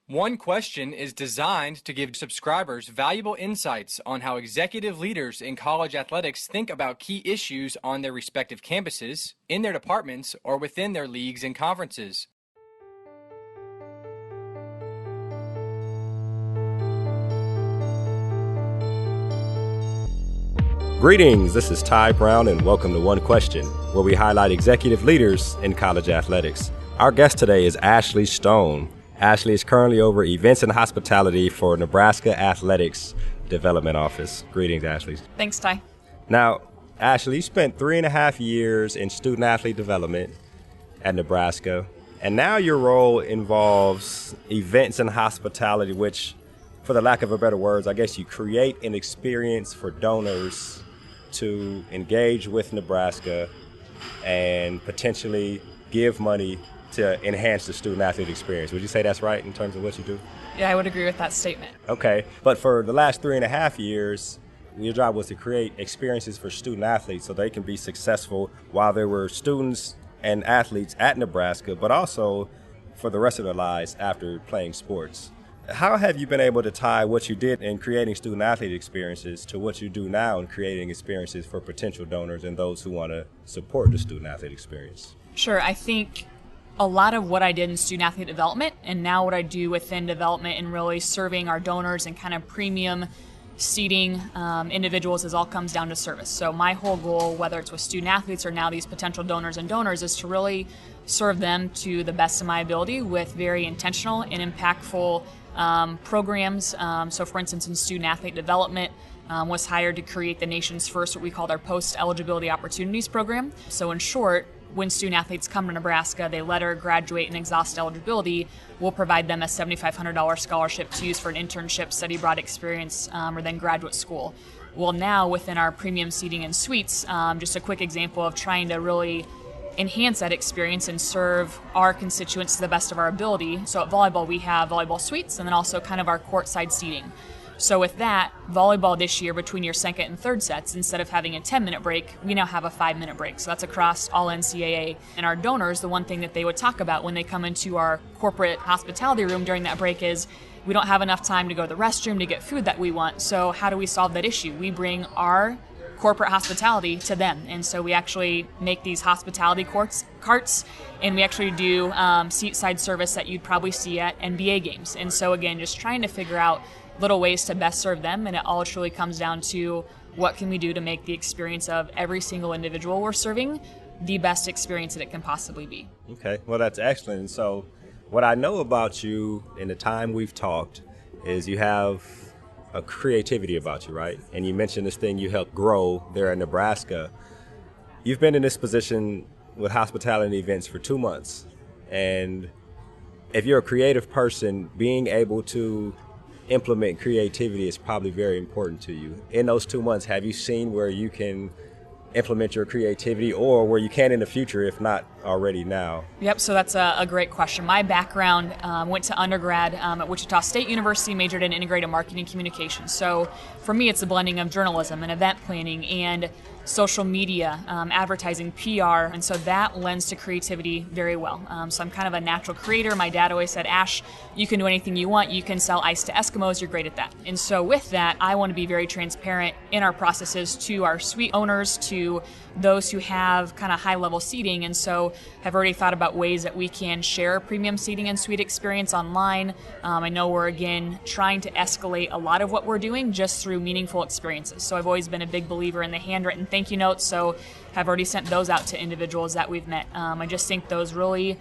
One Question is designed to give subscribers valuable insights on how executive leaders in college athletics think about key issues on their respective campuses, in their departments, or within their leagues and conferences. Greetings, this is Ty Brown and welcome to One Question, where we highlight executive leaders in college athletics. Our guest today is Ashley Stone. Ashley is currently over events and hospitality for Nebraska Athletics Development Office. Greetings, Ashley. Thanks, Ty. Now, Ashley, you spent 3.5 years in student athlete development at Nebraska, and now your role involves events and hospitality, which, for the lack of a better words, I guess you create an experience for donors to engage with Nebraska and potentially give money to enhance the student-athlete experience. Would you say that's right in terms of what you do? Yeah, I would agree with that statement. Okay, but for the last 3.5 years, your job was to create experiences for student-athletes so they can be successful while they were students and athletes at Nebraska, but also for the rest of their lives after playing sports. How have you been able to tie what you did in creating student-athlete experiences to what you do now in creating experiences for potential donors and those who want to support the student-athlete experience? Sure, I think a lot of what I did in student athlete development and now what I do within development and really serving our donors and kind of premium seating individuals is all comes down to service. So my whole goal, whether it's with student athletes or now these potential donors and donors, is to really serve them to the best of my ability with very intentional and impactful programs. So for instance, in student athlete development, was hired to create the nation's first what we called our post-eligibility opportunities program. So in short, when student athletes come to Nebraska, they letter, graduate, and exhaust eligibility, we'll provide them a $7,500 scholarship to use for an internship, study abroad experience, or then graduate school. Well, now within our premium seating and suites, just a quick example of trying to really enhance that experience and serve our constituents to the best of our ability. So at volleyball, we have volleyball suites and then also kind of our courtside seating. So with that, volleyball this year, between your second and third sets, instead of having a 10-minute break, we now have a 5-minute break. So that's across all NCAA. And our donors, the one thing that they would talk about when they come into our corporate hospitality room during that break is, we don't have enough time to go to the restroom to get food that we want. So how do we solve that issue? We bring our corporate hospitality to them. And so we actually make these hospitality carts, and we actually do seat-side service that you'd probably see at NBA games. And so again, just trying to figure out little ways to best serve them, and it all truly comes down to what can we do to make the experience of every single individual we're serving the best experience that it can possibly be. Okay, well, that's excellent. And so what I know about you in the time we've talked is you have a creativity about you, right? And you mentioned this thing you helped grow there in Nebraska. You've been in this position with hospitality events for 2 months. And if you're a creative person, being able to implement creativity is probably very important to you. In those 2 months, have you seen where you can implement your creativity or where you can in the future, if not already now? Yep, so that's a great question. My background went to undergrad at Wichita State University, majored in integrated marketing communications. So for me, it's a blending of journalism and event planning and social media, advertising, PR, and so that lends to creativity very well. So I'm kind of a natural creator. My dad always said, Ash, you can do anything you want. You can sell ice to Eskimos. You're great at that. And so with that, I want to be very transparent in our processes to our suite owners, to those who have kind of high-level seating, and so have already thought about ways that we can share premium seating and suite experience online. I know we're, again, trying to escalate a lot of what we're doing just through meaningful experiences. So I've always been a big believer in the handwritten thank you notes, so have already sent those out to individuals that we've met. I just think those really,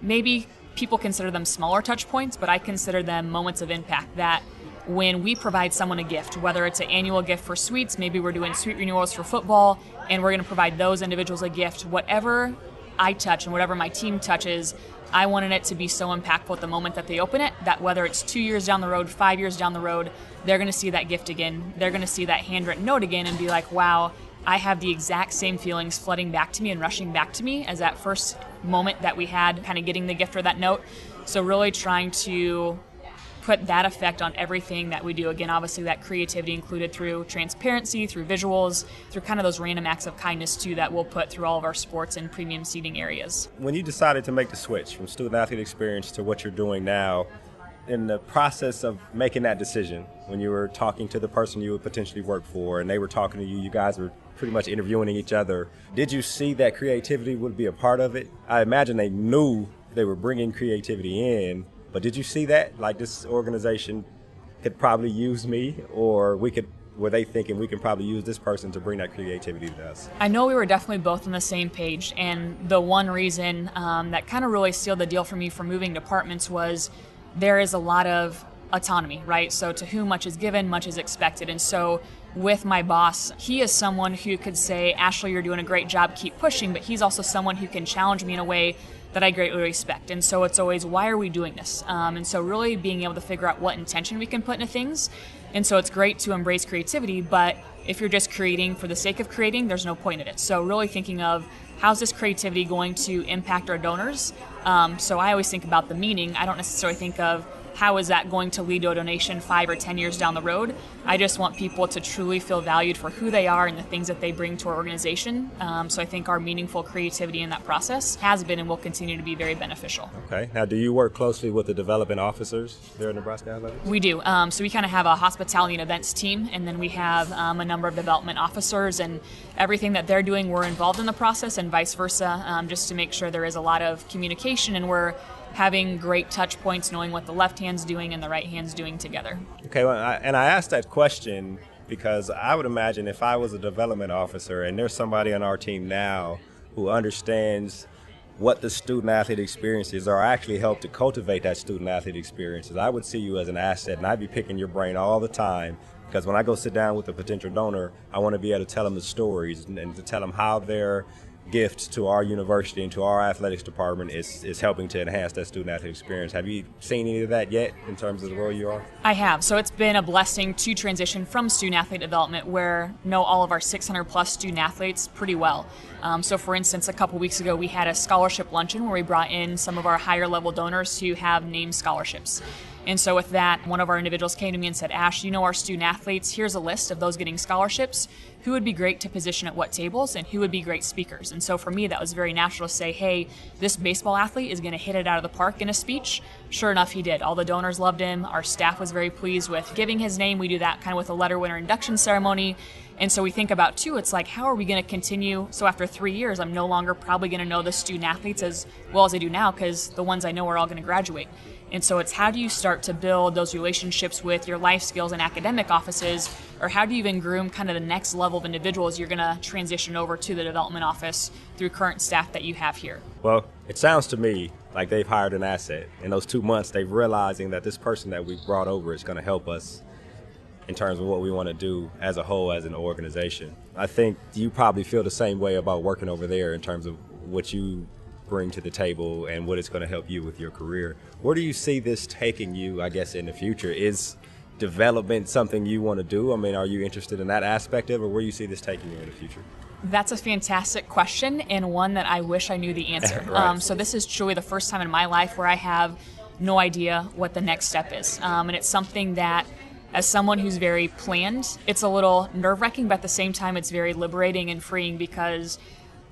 maybe people consider them smaller touch points, but I consider them moments of impact that when we provide someone a gift, whether it's an annual gift for suites, maybe we're doing suite renewals for football, and we're going to provide those individuals a gift. Whatever I touch and whatever my team touches, I wanted it to be so impactful at the moment that they open it, that whether it's 2 years down the road, 5 years down the road, they're going to see that gift again. They're going to see that handwritten note again and be like, wow, I have the exact same feelings flooding back to me and rushing back to me as that first moment that we had kind of getting the gift or that note. So really trying to put that effect on everything that we do. Again, obviously that creativity included through transparency, through visuals, through kind of those random acts of kindness too that we'll put through all of our sports and premium seating areas. When you decided to make the switch from student athlete experience to what you're doing now, in the process of making that decision, when you were talking to the person you would potentially work for and they were talking to you, you guys were pretty much interviewing each other, did you see that creativity would be a part of it? I imagine they knew they were bringing creativity in, but did you see that? Like, this organization could probably use me, or were they thinking we can probably use this person to bring that creativity to us? I know we were definitely both on the same page, and the one reason that kind of really sealed the deal for me for moving departments was there is a lot of autonomy, right? So to whom much is given, much is expected. And so with my boss, he is someone who could say, Ashley, you're doing a great job, keep pushing, but he's also someone who can challenge me in a way that I greatly respect. And so it's always, why are we doing this? And so really being able to figure out what intention we can put into things. And so it's great to embrace creativity, but if you're just creating for the sake of creating, there's no point in it. So really thinking of, how's this creativity going to impact our donors? So I always think about the meaning. I don't necessarily think of, how is that going to lead to a donation 5 or 10 years down the road? I just want people to truly feel valued for who they are and the things that they bring to our organization. So I think our meaningful creativity in that process has been and will continue to be very beneficial. Okay. Now, do you work closely with the development officers there at Nebraska Athletics? We do. So we kind of have a hospitality and events team, and then we have a number of development officers, and everything that they're doing, we're involved in the process, and vice versa, just to make sure there is a lot of communication and we're having great touch points, knowing what the left hand's doing and the right hand's doing together. Okay, well, I asked that question because I would imagine if I was a development officer and there's somebody on our team now who understands what the student-athlete experience is, or actually help to cultivate that student-athlete experiences, I would see you as an asset, and I'd be picking your brain all the time, because when I go sit down with a potential donor, I want to be able to tell them the stories and to tell them how their gift to our university and to our athletics department is helping to enhance that student-athlete experience. Have you seen any of that yet in terms of the role you are? I have. So it's been a blessing to transition from student-athlete development, where know all of our 600-plus student-athletes pretty well. So for instance, a couple weeks ago, we had a scholarship luncheon where we brought in some of our higher-level donors who have named scholarships. And so with that, one of our individuals came to me and said, Ash, you know our student athletes, here's a list of those getting scholarships. Who would be great to position at what tables, and who would be great speakers? And so for me, that was very natural to say, hey, this baseball athlete is going to hit it out of the park in a speech. Sure enough, he did. All the donors loved him. Our staff was very pleased with giving his name. We do that kind of with a letter winner induction ceremony. And so we think about, too, it's like, how are we going to continue? So after 3 years, I'm no longer probably going to know the student athletes as well as I do now, because the ones I know are all going to graduate. And so it's, how do you start to build those relationships with your life skills and academic offices, or how do you even groom kind of the next level of individuals you're going to transition over to the development office through current staff that you have here? Well, it sounds to me like they've hired an asset. In those 2 months, they're realizing that this person that we've brought over is going to help us in terms of what we want to do as a whole, as an organization. I think you probably feel the same way about working over there in terms of what you bring to the table and what it's going to help you with your career. Where do you see this taking you, I guess, in the future? Is development something you want to do? I mean, are you interested in that aspect of it, or where do you see this taking you in the future? That's a fantastic question, and one that I wish I knew the answer. Right. So this is truly the first time in my life where I have no idea what the next step is. And it's something that, as someone who's very planned, it's a little nerve-wracking, but at the same time it's very liberating and freeing, because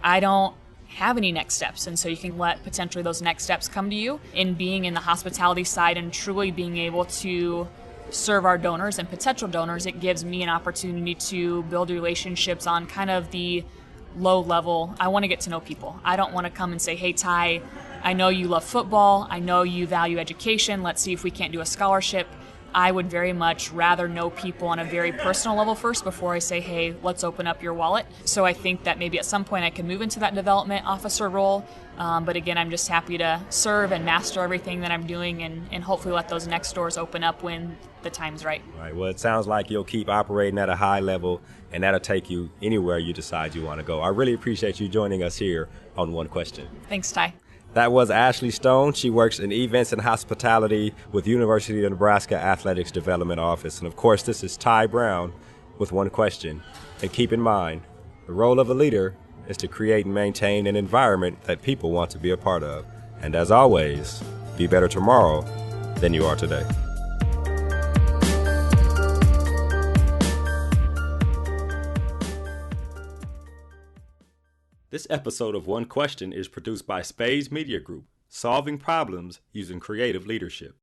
I don't have any next steps, and so you can let potentially those next steps come to you. In being in the hospitality side and truly being able to serve our donors and potential donors, it gives me an opportunity to build relationships on kind of the low level. I want to get to know people. I don't want to come and say, hey, Ty, I know you love football, I know you value education, let's see if we can't do a scholarship. I would very much rather know people on a very personal level first before I say, hey, let's open up your wallet. So I think that maybe at some point I can move into that development officer role. But again, I'm just happy to serve and master everything that I'm doing, and hopefully let those next doors open up when the time's right. Right. Well, it sounds like you'll keep operating at a high level, and that'll take you anywhere you decide you want to go. I really appreciate you joining us here on One Question. Thanks, Ty. That was Ashley Stone. She works in events and hospitality with University of Nebraska Athletics Development Office. And of course, this is Ty Brown with One Question. And keep in mind, the role of a leader is to create and maintain an environment that people want to be a part of. And as always, be better tomorrow than you are today. This episode of One Question is produced by Spades Media Group, solving problems using creative leadership.